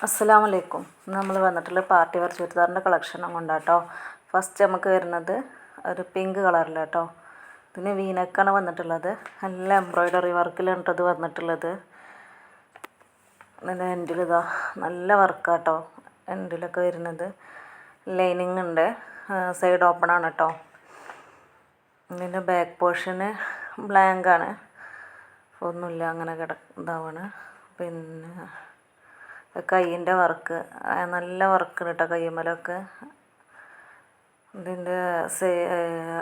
അസ്സലാമു അലൈക്കും. നമ്മൾ വന്നിട്ടുള്ള പാർട്ടി വെയർ ചുരിദാറിൻ്റെ കളക്ഷനും കൊണ്ടാട്ടോ. ഫസ്റ്റ് നമുക്ക് വരുന്നത് ഒരു പിങ്ക് കളറിലാട്ടോ. ഇതിന് വീനക്കാണ് വന്നിട്ടുള്ളത്. നല്ല എംബ്രോയ്ഡറി വർക്കിലാണ് ഇത് വന്നിട്ടുള്ളത്. ഇതിൻ്റെ എൻഡിൽ ഇതാ നല്ല വർക്കാട്ടോ എൻഡിലൊക്കെ വരുന്നത്. ലൈനിങ് ഉണ്ട്, സൈഡ് ഓപ്പൺ ആണ് കേട്ടോ. ഇതിൻ്റെ ബാക്ക് പോർഷന് ബ്ലാങ്കാണ്, ഒന്നുമില്ല, അങ്ങനെ ഇതാവാണ്. പിന്നെ കൈയിൻ്റെ വർക്ക് നല്ല വർക്കുണ്ട് കേട്ടോ കയ്യുമ്മലൊക്കെ. ഇതിൻ്റെ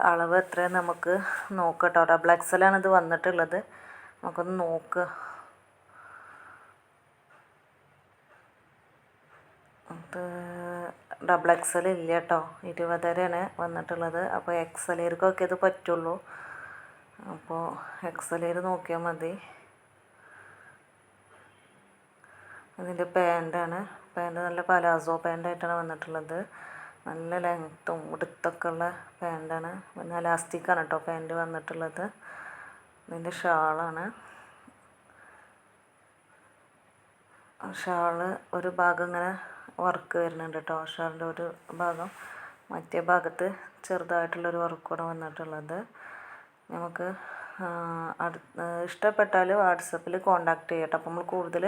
അളവ് എത്രയെന്ന് നമുക്ക് നോക്കാം കേട്ടോ. ഡബിൾ എക്സലാണ് ഇത് വന്നിട്ടുള്ളത്. നമുക്കൊന്ന് നോക്കുക. ഇത് ഡബിൾ എക്സൽ ഇല്ല കേട്ടോ, 20 വന്നിട്ടുള്ളത്. അപ്പോൾ എക്സലേർക്കൊക്കെ ഇത് പറ്റുള്ളൂ. അപ്പോൾ എക്സലേർ നോക്കിയാൽ മതി. ഇതിൻ്റെ പാൻറ്റാണ്. പാൻറ്റ് നല്ല പലാസോ പാൻറ്റായിട്ടാണ് വന്നിട്ടുള്ളത്. നല്ല ലെങ്ത്തും ഉടുത്തൊക്കെ ഉള്ള പാൻറ്റാണ്. പിന്നെ എലാസ്റ്റിക്കാണ് കേട്ടോ പാൻറ്റ് വന്നിട്ടുള്ളത്. ഇതിൻ്റെ ഷാളാണ്. ഷാള് ഒരു ഭാഗം ഇങ്ങനെ വർക്ക് വരുന്നുണ്ട് കേട്ടോ. ഷാളിൻ്റെ ഒരു ഭാഗം, മറ്റേ ഭാഗത്ത് ചെറുതായിട്ടുള്ളൊരു വർക്കാണ് വന്നിട്ടുള്ളത്. നമുക്ക് ഇഷ്ടപ്പെട്ടാൽ വാട്സപ്പിൽ കോണ്ടാക്ട് ചെയ്യട്ടോ. അപ്പോൾ നമ്മൾ കൂടുതൽ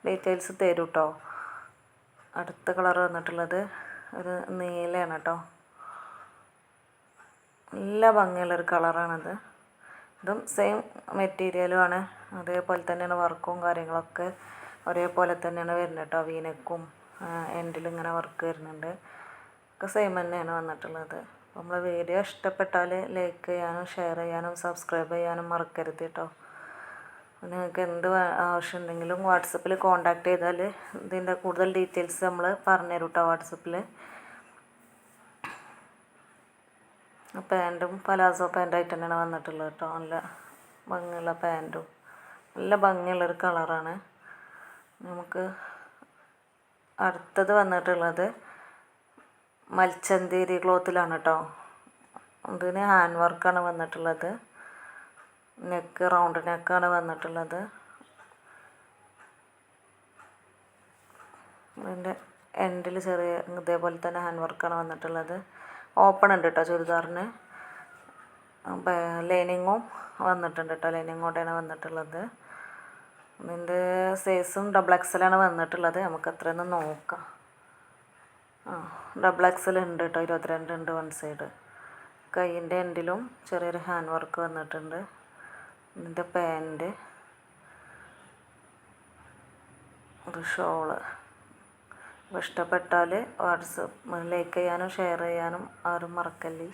ഡീറ്റെയിൽസ് തരും കേട്ടോ. അടുത്ത കളർ വന്നിട്ടുള്ളത് ഒരു നീലയാണ് കേട്ടോ. നല്ല ഭംഗിയുള്ളൊരു കളറാണിത്. ഇതും സെയിം മെറ്റീരിയലുമാണ്, അതേപോലെ തന്നെയാണ് വർക്കും കാര്യങ്ങളൊക്കെ ഒരേപോലെ തന്നെയാണ് വരുന്നത് കേട്ടോ. വീനക്കും എൻഡിൽ ഇങ്ങനെ വർക്ക് വരുന്നുണ്ട്. ഒക്കെ സെയിം തന്നെയാണ് വന്നിട്ടുള്ളത്. നമ്മൾ വീഡിയോ ഇഷ്ടപ്പെട്ടാൽ ലൈക്ക് ചെയ്യാനും ഷെയർ ചെയ്യാനും സബ്സ്ക്രൈബ് ചെയ്യാനും മറക്കരുത് കേട്ടോ. നിങ്ങൾക്ക് എന്ത് ആവശ്യമുണ്ടെങ്കിലും വാട്സപ്പിൽ കോണ്ടാക്ട് ചെയ്താൽ ഇതിൻ്റെ കൂടുതൽ ഡീറ്റെയിൽസ് നമ്മൾ പറഞ്ഞുതരും കേട്ടോ വാട്സപ്പിൽ. പാൻറ്റും പലാസോ പാൻറ്റായിട്ട് തന്നെയാണ് വന്നിട്ടുള്ളത് കേട്ടോ. നല്ല ഭംഗിയുള്ള പാൻറ്റും നല്ല ഭംഗിയുള്ളൊരു കളറാണ്. നമുക്ക് അടുത്തത് വന്നിട്ടുള്ളത് മൽച്ചന്തേരി ക്ലോത്തിലാണ് കേട്ടോ. ഇതിന് ഹാൻഡ് വർക്കാണ് വന്നിട്ടുള്ളത്. നെക്ക് റൗണ്ട് നെക്കാണ് വന്നിട്ടുള്ളത്. ഇതിൻ്റെ എൻഡിൽ ചെറിയ ഇതേപോലെ തന്നെ ഹാൻഡ് വർക്കാണ് വന്നിട്ടുള്ളത്. ഓപ്പൺ ഉണ്ട് കേട്ടോ ചുരിദാറിന്. ലൈനിങ്ങും വന്നിട്ടുണ്ട് കേട്ടോ. ലൈനിങ്ങോടെയാണ് വന്നിട്ടുള്ളത്. ഇതിൻ്റെ സൈസും ഡബിൾ എക്സലാണ് വന്നിട്ടുള്ളത്. നമുക്ക് എത്രയെന്ന് നോക്കാം. ഡബിൾ എക്സൽ ഉണ്ട് കേട്ടോ. 22 ഉണ്ട് വൺ സൈഡ്. കൈയിൻ്റെ എൻഡിലും ചെറിയൊരു ഹാൻഡ് വർക്ക് വന്നിട്ടുണ്ട്. ഇതിൻ്റെ പാൻറ്റ്, ഒരു ഷോള്. അപ്പോൾ ഇഷ്ടപ്പെട്ടാൽ വാട്സപ്പ് ലൈക്ക് ചെയ്യാനും ഷെയർ ചെയ്യാനും ആരും മറക്കല്ലേ.